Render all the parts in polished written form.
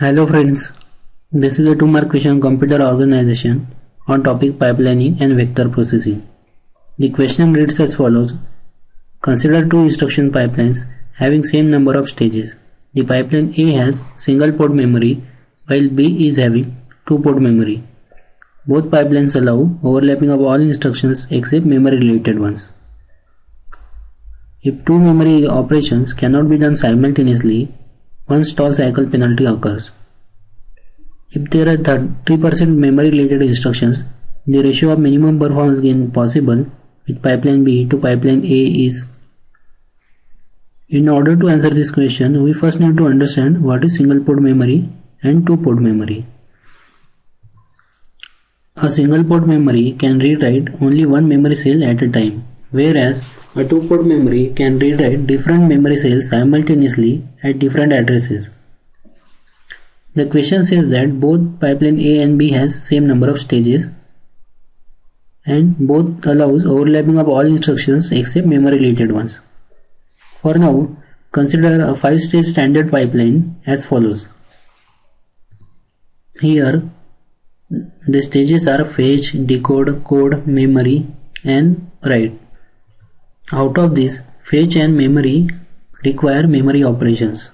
Hello friends, this is a 2-mark question computer organization on topic pipelining and vector processing. The question reads as follows. Consider two instruction pipelines having same number of stages. The pipeline A has single port memory while B is having 2-port memory. Both pipelines allow overlapping of all instructions except memory related ones. If two memory operations cannot be done simultaneously, one stall cycle penalty occurs. If there are 30% memory related instructions, the ratio of minimum performance gain possible with pipeline B to pipeline A is. In order to answer this question, we first need to understand what is single port memory and 2-port memory. A single port memory can read-write only one memory cell at a time, whereas a 2-port memory can read-write different memory cells simultaneously at different addresses. The question says that both pipeline A and B has same number of stages and both allows overlapping of all instructions except memory related ones. For now, consider a 5-stage standard pipeline as follows. Here, the stages are fetch, decode, code, memory and write. Out of this, fetch and memory require memory operations.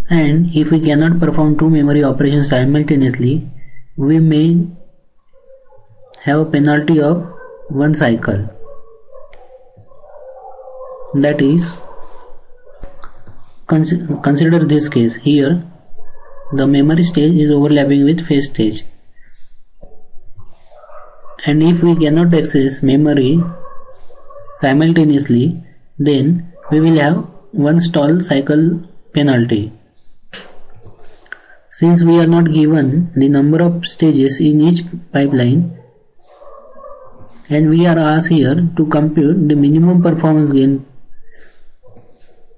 And if we cannot perform two memory operations simultaneously, we may have a penalty of one cycle. That is, consider this case. Here, the memory stage is overlapping with fetch stage. And if we cannot access memory simultaneously, then we will have one stall cycle penalty. Since we are not given the number of stages in each pipeline and we are asked here to compute the minimum performance gain,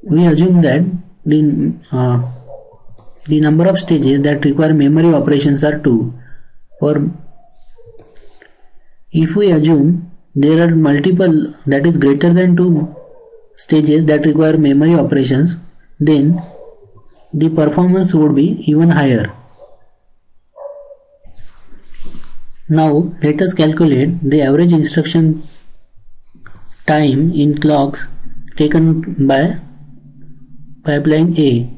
we assume that the number of stages that require memory operations are 2. Or if we assume there are multiple, that is greater than 2 stages that require memory operations, then the performance would be even higher. Now let us calculate the average instruction time in clocks taken by pipeline A.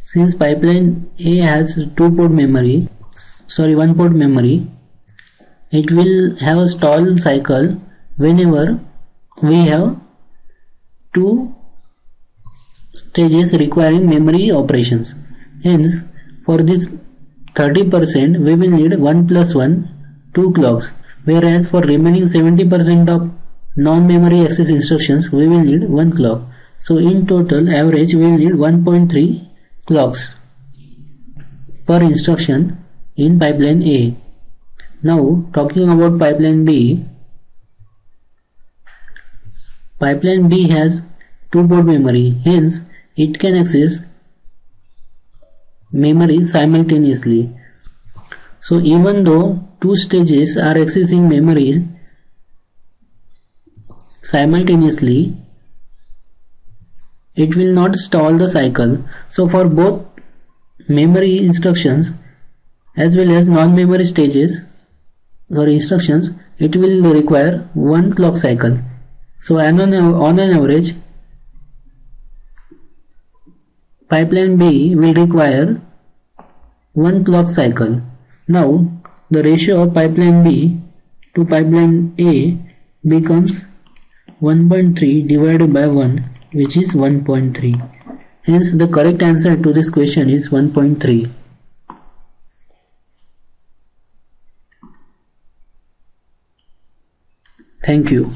Since pipeline A has 1-port memory, it will have a stall cycle whenever we have 2 stages requiring memory operations. Hence, for this 30% we will need 1 plus 1, 2 clocks, whereas for remaining 70% of non-memory access instructions we will need 1 clock. So in total average we will need 1.3 clocks per instruction in pipeline A. Now talking about pipeline B. Pipeline B has 2-port memory, hence it can access memory simultaneously. So even though 2 stages are accessing memory simultaneously, it will not stall the cycle. So for both memory instructions as well as non-memory stages or instructions, it will require 1 clock cycle. So on an average, pipeline B will require 1 clock cycle. Now the ratio of pipeline B to pipeline A becomes 1.3 divided by 1, which is 1.3. Hence the correct answer to this question is 1.3. Thank you.